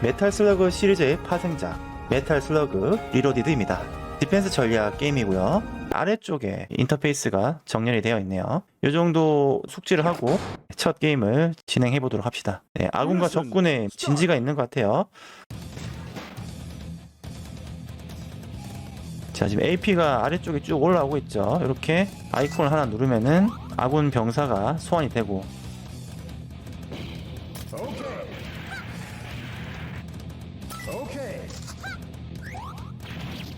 메탈 슬러그 시리즈의 파생작 메탈 슬러그 리로디드입니다. 디펜스 전략 게임이고요. 아래쪽에 인터페이스가 정렬이 되어 있네요. 이 정도 숙지를 하고 첫 게임을 진행해 보도록 합시다. 네, 아군과 적군의 진지가 있는 것 같아요. 자, 지금 AP가 아래쪽에 쭉 올라오고 있죠. 이렇게 아이콘을 하나 누르면은 아군 병사가 소환이 되고,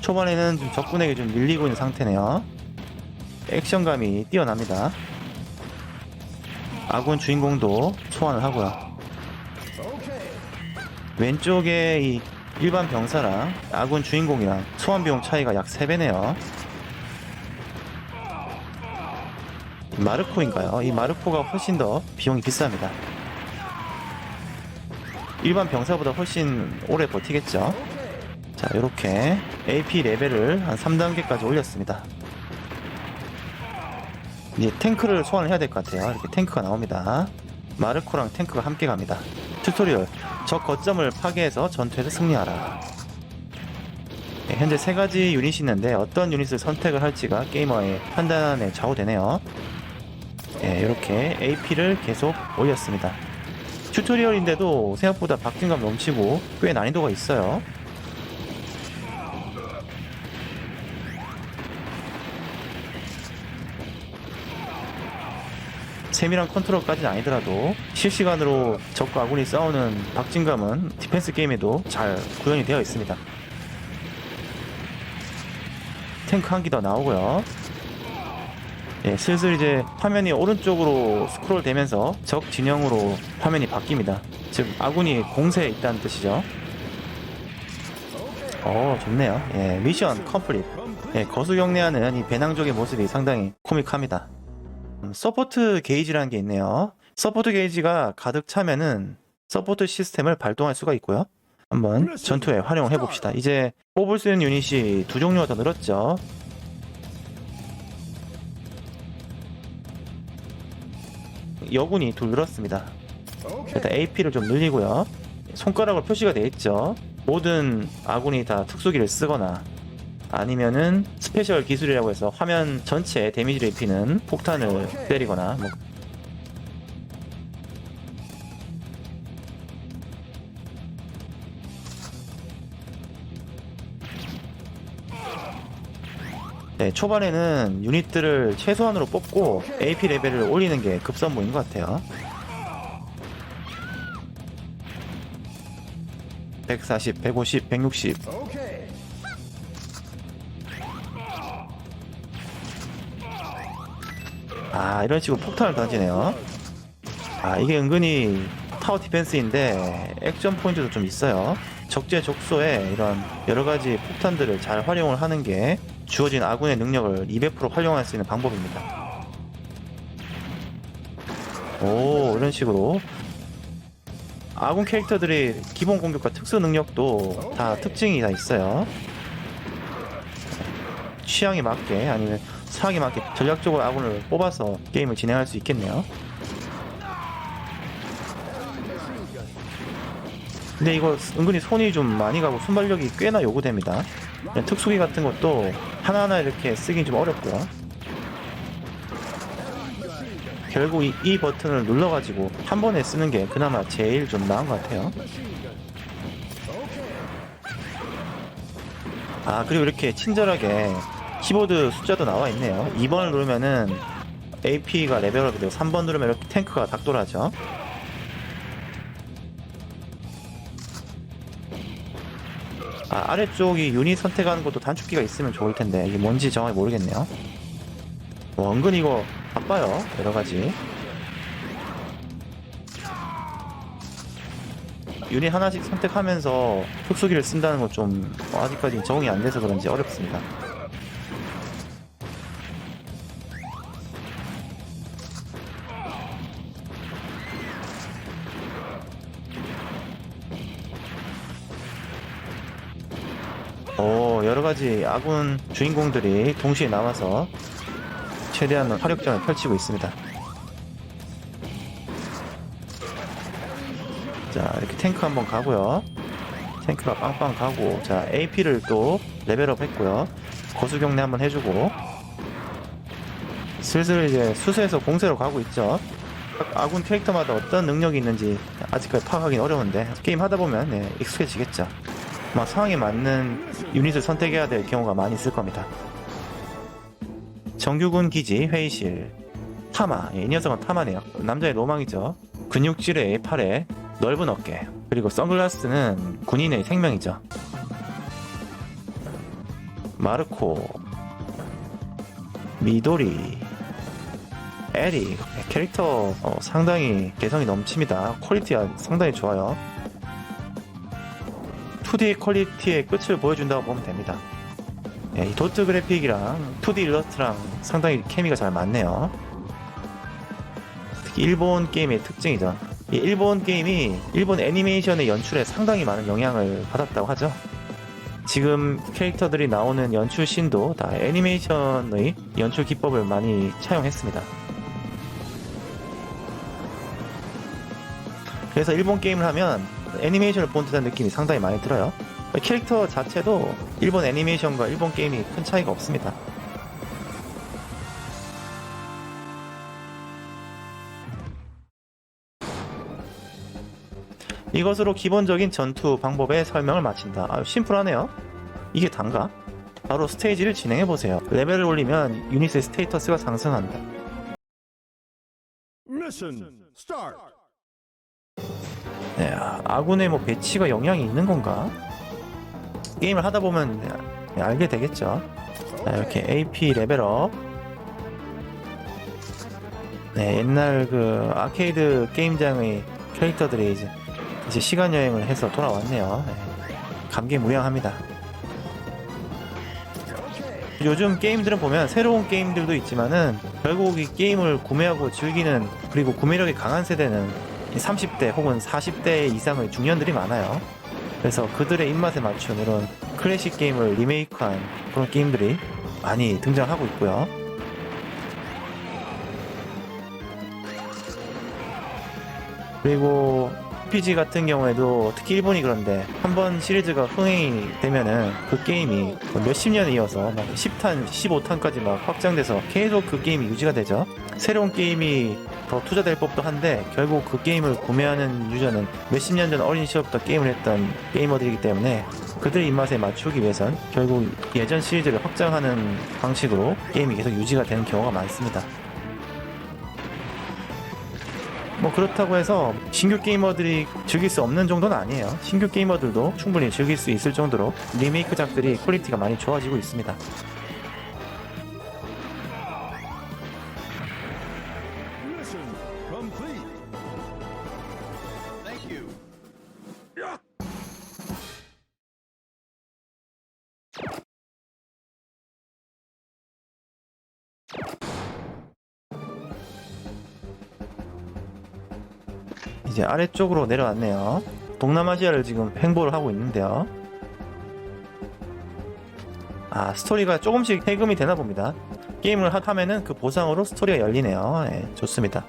초반에는 좀 적군에게 좀 밀리고 있는 상태네요. 액션감이 뛰어납니다. 아군 주인공도 소환을 하고요. 왼쪽에 이 일반 병사랑 아군 주인공이랑 소환 비용 차이가 약 3배네요. 마르코인가요? 이 마르코가 훨씬 더 비용이 비쌉니다. 일반 병사보다 훨씬 오래 버티겠죠. 자, 이렇게 AP 레벨을 한 3단계까지 올렸습니다. 이제 탱크를 소환을 해야 될 것 같아요. 이렇게 탱크가 나옵니다. 마르코랑 탱크가 함께 갑니다. 튜토리얼, 적 거점을 파괴해서 전투에서 승리하라. 네, 현재 3가지 유닛이 있는데 어떤 유닛을 선택을 할지가 게이머의 판단에 좌우되네요. 네, 이렇게 AP를 계속 올렸습니다. 튜토리얼인데도 생각보다 박진감 넘치고 꽤 난이도가 있어요. 세밀한 컨트롤까지는 아니더라도 실시간으로 적과 아군이 싸우는 박진감은 디펜스 게임에도 잘 구현이 되어 있습니다. 탱크 한 기 더 나오고요. 예, 슬슬 이제 화면이 오른쪽으로 스크롤 되면서 적 진영으로 화면이 바뀝니다. 즉 아군이 공세에 있다는 뜻이죠. 좋네요. 예, 미션 컴플릿. 예, 거수경례하는 이 배낭족의 모습이 상당히 코믹합니다. 서포트 게이지라는 게 있네요. 서포트 게이지가 가득 차면은 서포트 시스템을 발동할 수가 있고요. 한번 전투에 활용을 해봅시다. 이제 뽑을 수 있는 유닛이 2종류가 더 늘었죠. 여군이 2 늘었습니다. 일단 AP를 좀 늘리고요. 손가락으로 표시가 되어 있죠. 모든 아군이 다 특수기를 쓰거나 아니면은 스페셜 기술이라고 해서 화면 전체에 데미지를 입히는 폭탄을 때리거나 네, 초반에는 유닛들을 최소한으로 뽑고 AP 레벨을 올리는 게 급선무인 것 같아요. 140, 150, 160. 이런 식으로 폭탄을 던지네요. 이게 은근히 타워 디펜스인데 액션 포인트도 좀 있어요. 적재적소에 이런 여러가지 폭탄들을 잘 활용을 하는 게 주어진 아군의 능력을 200% 활용할 수 있는 방법입니다. 이런 식으로 아군 캐릭터들의 기본 공격과 특수 능력도 다 특징이 다 있어요. 취향에 맞게 아니면 상황에 맞게 전략적으로 아군을 뽑아서 게임을 진행할 수 있겠네요. 근데 이거 은근히 손이 좀 많이 가고 순발력이 꽤나 요구됩니다. 특수기 같은 것도 하나하나 이렇게 쓰긴 좀 어렵고요. 결국 이 버튼을 눌러가지고 한 번에 쓰는 게 그나마 제일 좀 나은 것 같아요. 그리고 이렇게 친절하게 키보드 숫자도 나와 있네요. 2번을 누르면은 AP가 레벨업이 되고 3번 누르면 이렇게 탱크가 닥돌하죠. 아래쪽이 유닛 선택하는 것도 단축키가 있으면 좋을 텐데 이게 뭔지 정확히 모르겠네요. 은근히 이거 바빠요. 여러가지 유닛 하나씩 선택하면서 특수기를 쓴다는 건 좀 아직까지 적응이 안 돼서 그런지 어렵습니다. 여러가지 아군 주인공들이 동시에 나와서 최대한 화력전을 펼치고 있습니다. 자, 이렇게 탱크 한번 가고요. 탱크가 빵빵 가고, 자 AP를 또 레벨업 했고요. 거수경례 한번 해주고, 슬슬 이제 수수에서 공세로 가고 있죠. 아군 캐릭터마다 어떤 능력이 있는지 아직까지 파악하기는 어려운데 게임 하다보면 네, 익숙해지겠죠. 막 상황에 맞는 유닛을 선택해야 될 경우가 많이 있을 겁니다. 정규군 기지 회의실. 타마, 이 녀석은 타마네요. 남자의 로망이죠. 근육질의 팔에 넓은 어깨, 그리고 선글라스는 군인의 생명이죠. 마르코, 미도리, 에리. 캐릭터 상당히 개성이 넘칩니다. 퀄리티가 상당히 좋아요. 2D 퀄리티의 끝을 보여준다고 보면 됩니다. 예, 이 도트 그래픽이랑 2D 일러스트랑 상당히 케미가 잘 맞네요. 특히 일본 게임의 특징이죠. 이 일본 게임이 일본 애니메이션의 연출에 상당히 많은 영향을 받았다고 하죠. 지금 캐릭터들이 나오는 연출씬도 다 애니메이션의 연출 기법을 많이 차용했습니다. 그래서 일본 게임을 하면 애니메이션을 본 듯한 느낌이 상당히 많이 들어요. 캐릭터 자체도 일본 애니메이션과 일본 게임이 큰 차이가 없습니다. 이것으로 기본적인 전투 방법의 설명을 마친다. 심플하네요. 이게 단가? 바로 스테이지를 진행해보세요. 레벨을 올리면 유닛의 스테이터스가 상승한다. 네, 아군의 뭐 배치가 영향이 있는 건가? 게임을 하다 보면 네, 알게 되겠죠. 자, 이렇게 AP 레벨업. 네, 옛날 그 아케이드 게임장의 캐릭터들이 이제 시간 여행을 해서 돌아왔네요. 네, 감개무량합니다. 요즘 게임들은 보면 새로운 게임들도 있지만은 결국 이 게임을 구매하고 즐기는, 그리고 구매력이 강한 세대는 30대 혹은 40대 이상의 중년들이 많아요. 그래서 그들의 입맛에 맞춘 이런 클래식 게임을 리메이크한 그런 게임들이 많이 등장하고 있고요. 그리고 RPG 같은 경우에도 특히 일본이 그런데 한번 시리즈가 흥행이 되면은 그 게임이 몇십 년에 이어서 막 10탄, 15탄까지 막 확장돼서 계속 그 게임이 유지가 되죠. 새로운 게임이 더 투자될 법도 한데 결국 그 게임을 구매하는 유저는 몇십 년 전 어린 시절부터 게임을 했던 게이머들이기 때문에 그들의 입맛에 맞추기 위해선 결국 예전 시리즈를 확장하는 방식으로 게임이 계속 유지가 되는 경우가 많습니다. 뭐 그렇다고 해서 신규 게이머들이 즐길 수 없는 정도는 아니에요. 신규 게이머들도 충분히 즐길 수 있을 정도로 리메이크작들이 퀄리티가 많이 좋아지고 있습니다. 이제 아래쪽으로 내려왔네요. 동남아시아를 지금 횡보를 하고 있는데요. 스토리가 조금씩 해금이 되나 봅니다. 게임을 하면은 그 보상으로 스토리가 열리네요. 네, 좋습니다.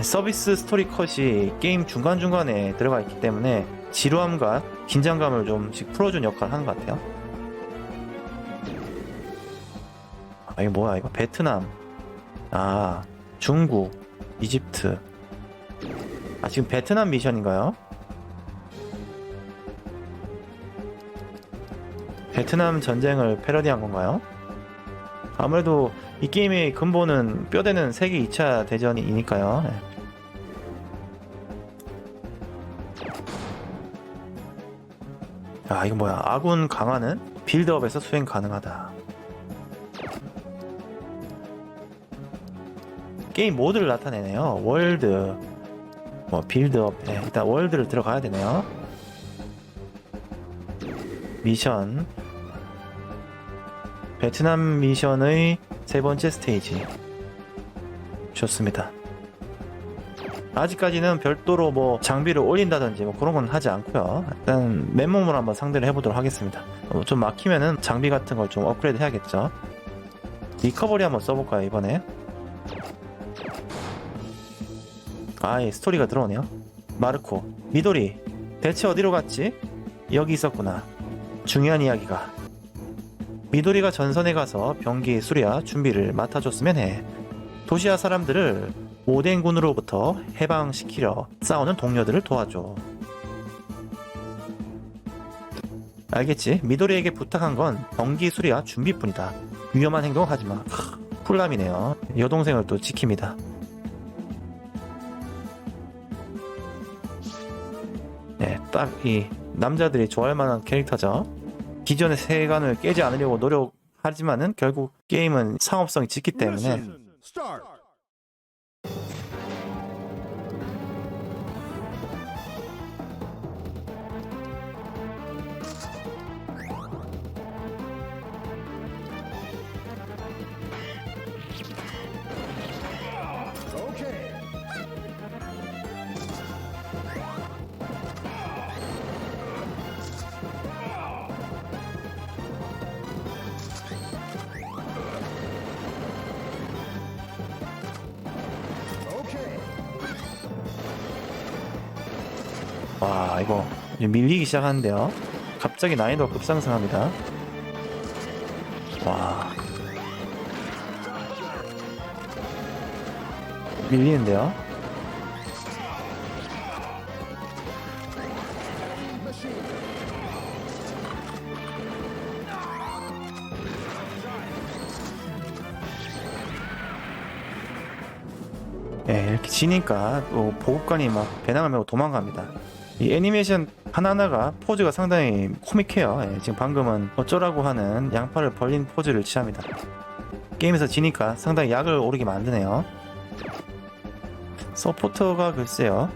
서비스 스토리 컷이 게임 중간중간에 들어가 있기 때문에 지루함과 긴장감을 좀씩 풀어준 역할을 하는 것 같아요. 이거 뭐야, 이거 베트남, 중국, 이집트. 지금 베트남 미션인가요? 베트남 전쟁을 패러디한 건가요? 아무래도 이 게임의 근본은 뼈대는 세계 2차 대전이니까요. 이거 뭐야, 아군 강화는 빌드업에서 수행 가능하다. 게임 모드를 나타내네요. 월드, 빌드업. 일단 월드를 들어가야 되네요. 미션, 베트남 미션의 세 번째 스테이지. 좋습니다. 아직까지는 별도로 장비를 올린다든지 그런 건 하지 않고요. 일단 맨몸으로 한번 상대를 해보도록 하겠습니다. 좀 막히면은 장비 같은 걸 좀 업그레이드 해야겠죠. 리커버리 한번 써볼까요, 이번에? 스토리가 들어오네요. 마르코, 미도리. 대체 어디로 갔지? 여기 있었구나. 중요한 이야기가. 미도리가 전선에 가서 병기 수리와 준비를 맡아줬으면 해. 도시아 사람들을 오덴군으로부터 해방시키려 싸우는 동료들을 도와줘. 알겠지? 미도리에게 부탁한 건 병기 수리와 준비뿐이다. 위험한 행동 하지마. 쿨남이네요. 여동생을 또 지킵니다. 네, 딱 이 남자들이 좋아할 만한 캐릭터죠. 기존의 세간을 깨지 않으려고 노력하지만은 결국 게임은 상업성이 짙기 때문에 와, 이거 이제 밀리기 시작하는데요. 갑자기 난이도가 급상승합니다. 와, 밀리는데요. 예, 이렇게 지니까 또 보급관이 막 배낭을 메고 도망갑니다. 이 애니메이션 하나하나가 포즈가 상당히 코믹해요. 예, 지금 방금은 어쩌라고 하는 양팔을 벌린 포즈를 취합니다. 게임에서 지니까 상당히 약을 오르게 만드네요. 서포터가 글쎄요.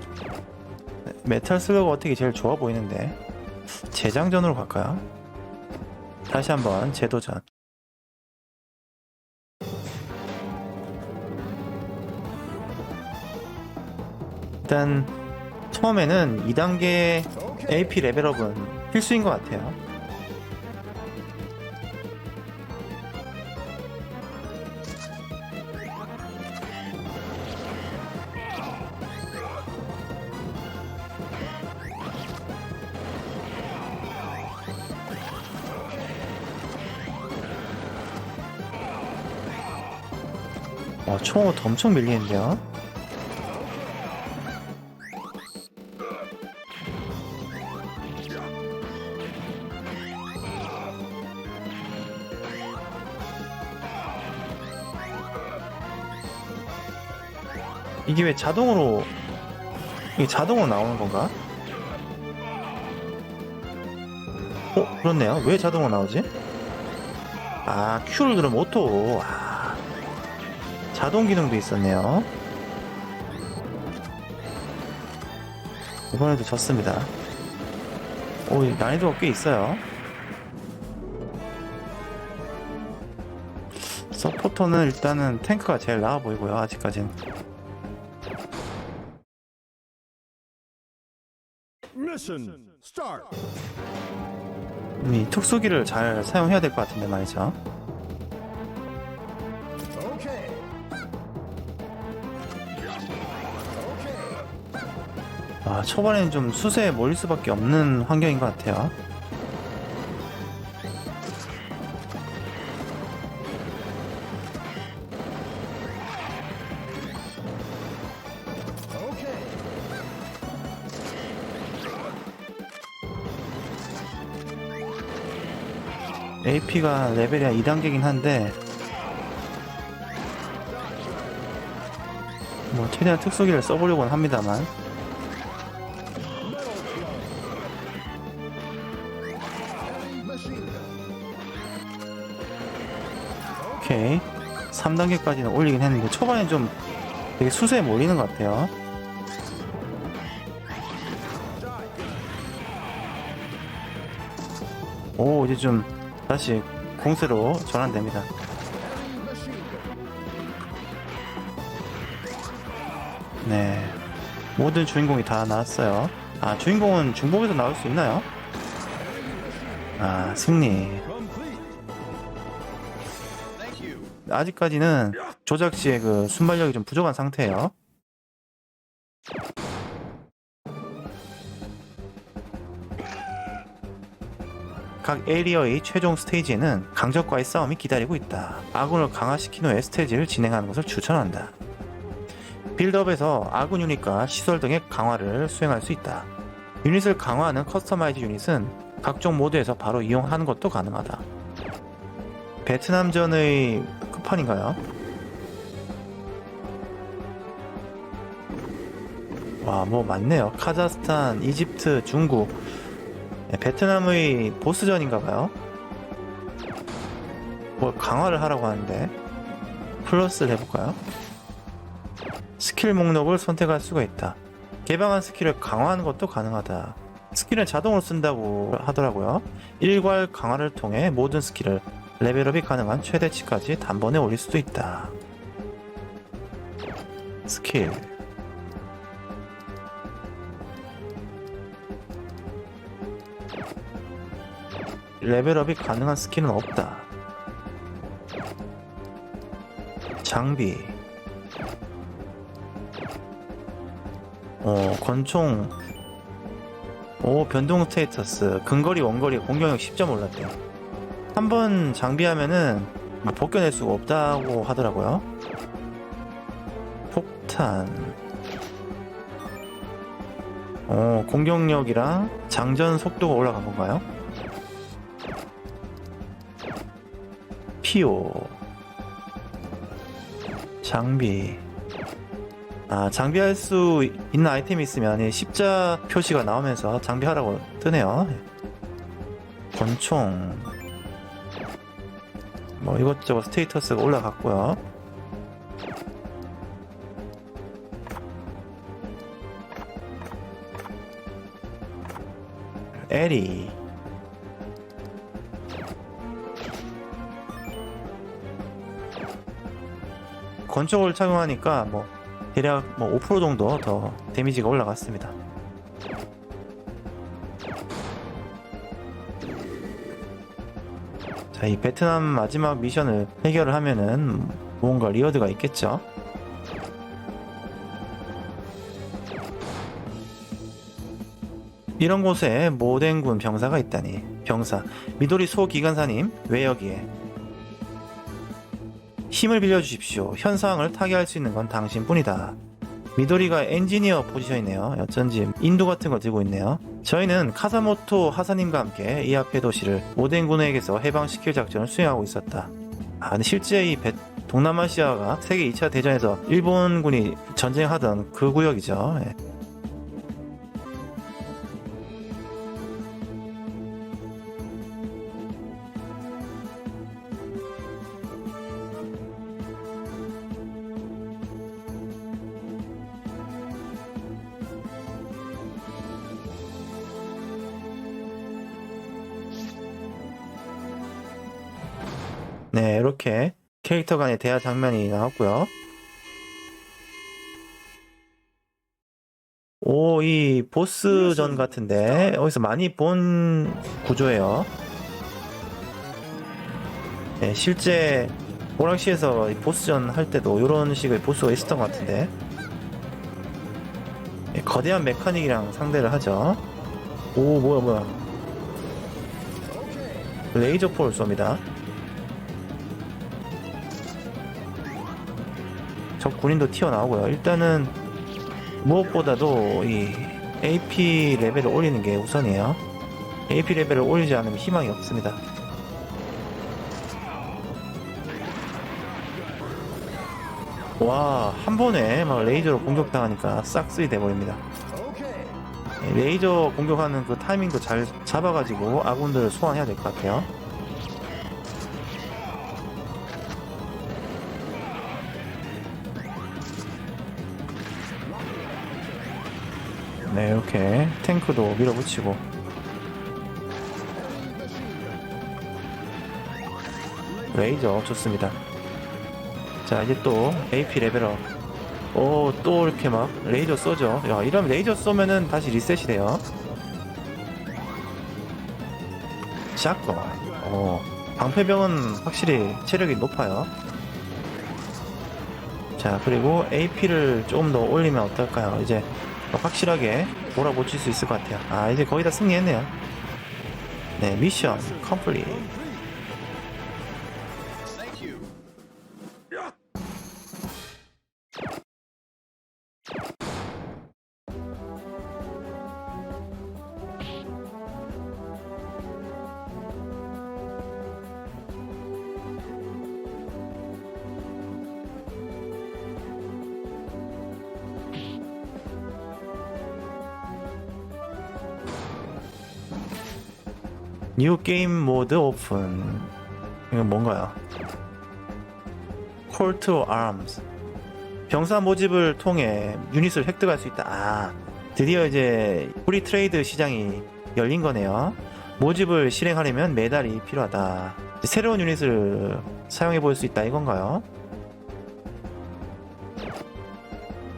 메탈 슬러그 어떻게 제일 좋아 보이는데 재장전으로 갈까요? 다시 한번 재도전. 일단 처음에는 2단계 AP 레벨업은 필수인 것 같아요. 총으로 엄청 밀리는데요. 이게 왜 자동으로 이게 자동으로 나오는 건가? 그렇네요. 왜 자동으로 나오지? 아, Q를 누르면 오토. 자동 기능도 있었네요. 이번에도 졌습니다. 난이도가 꽤 있어요. 서포터는 일단은 탱크가 제일 나아 보이고요. 아직까진. 이 특수기를 잘 사용해야 될 것 같은데 말이죠. 초반에는 좀 수세에 몰릴 수밖에 없는 환경인 것 같아요. AP가 레벨이 2단계긴 한데 최대한 특수기를 써보려고는 합니다만 오케이 3단계까지는 올리긴 했는데 초반에 좀 되게 수세에 몰리는 것 같아요. 이제 좀 다시 공세로 전환됩니다. 네, 모든 주인공이 다 나왔어요. 주인공은 중복에서 나올 수 있나요? 승리. 아직까지는 조작시의 그 순발력이 좀 부족한 상태예요. 각 에리어의 최종 스테이지에는 강적과의 싸움이 기다리고 있다. 아군을 강화시킨 후에 스테이지를 진행하는 것을 추천한다. 빌드업에서 아군 유닛과 시설 등의 강화를 수행할 수 있다. 유닛을 강화하는 커스터마이즈 유닛은 각종 모드에서 바로 이용하는 것도 가능하다. 베트남전의 끝판인가요? 와, 뭐 많네요. 카자흐스탄, 이집트, 중국, 베트남의 보스전인가봐요. 뭐 강화를 하라고 하는데 플러스를 해볼까요? 스킬 목록을 선택할 수가 있다. 개방한 스킬을 강화하는 것도 가능하다. 스킬은 자동으로 쓴다고 하더라고요. 일괄 강화를 통해 모든 스킬을 레벨업이 가능한 최대치까지 단번에 올릴 수도 있다. 스킬 레벨업이 가능한 스킬은 없다. 장비 권총 변동 스테이터스 근거리 원거리 공격력 10점 올랐대요. 한번 장비하면은 벗겨낼 수가 없다고 하더라고요. 폭탄 공격력이랑 장전 속도가 올라간 건가요? 피오 장비 장비할 수 있는 아이템이 있으면 이 십자 표시가 나오면서 장비하라고 뜨네요. 권총 뭐 이것저것 스테이터스가 올라갔고요. 에리 권총을 착용하니까 뭐 대략 5% 정도 더 데미지가 올라갔습니다. 자, 이 베트남 마지막 미션을 해결을 하면은 뭔가 리워드가 있겠죠? 이런 곳에 모덴군 병사가 있다니. 병사 미도리 소기관사님 왜 여기에? 힘을 빌려주십시오. 현 상황을 타개할 수 있는 건 당신뿐이다. 미도리가 엔지니어 포지션이네요. 어쩐지 인도 같은 거 들고 있네요. 저희는 카사모토 하사님과 함께 이 앞의 도시를 오덴군에게서 해방시킬 작전을 수행하고 있었다. 근데 실제 이 동남아시아가 세계 2차 대전에서 일본군이 전쟁하던 그 구역이죠. 네, 이렇게 캐릭터 간의 대화 장면이 나왔고요. 이 보스전 같은데 여기서 많이 본 구조예요. 네, 실제 오락시에서 보스전 할 때도 이런 식의 보스가 있었던 것 같은데 네, 거대한 메카닉이랑 상대를 하죠. 뭐야 레이저 폴 쏩니다. 적 군인도 튀어나오고요. 일단은 무엇보다도 이 AP 레벨을 올리는 게 우선이에요. AP 레벨을 올리지 않으면 희망이 없습니다. 와, 한 번에 막 레이저로 공격당하니까 싹쓸이 돼버립니다. 레이저 공격하는 그 타이밍도 잘 잡아가지고 아군들을 소환해야 될 것 같아요. 네, 이렇게 탱크도 밀어붙이고 레이저 좋습니다. 자, 이제 또 AP 레벨업. 또 이렇게 막 레이저 쏘죠. 야, 이러면 레이저 쏘면은 다시 리셋이 돼요. 샷건. 방패병은 확실히 체력이 높아요. 자, 그리고 AP를 조금 더 올리면 어떨까요? 이제 확실하게 몰아붙일 수 있을 것 같아요. 이제 거의 다 승리했네요. 네, 미션 컴플릿. 뉴 게임 모드 오픈. 이건 뭔가요? 콜 투 arms. 병사 모집을 통해 유닛을 획득할 수 있다. 아, 드디어 이제 프리 트레이드 시장이 열린 거네요. 모집을 실행하려면 메달이 필요하다. 새로운 유닛을 사용해 볼 수 있다 이건가요?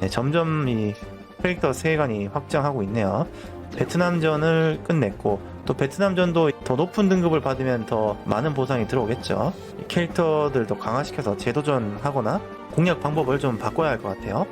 네, 점점 이 캐릭터 세계관이 확장하고 있네요. 베트남전을 끝냈고 또 베트남전도 더 높은 등급을 받으면 더 많은 보상이 들어오겠죠. 캐릭터들도 강화시켜서 재도전하거나 공략 방법을 좀 바꿔야 할 것 같아요.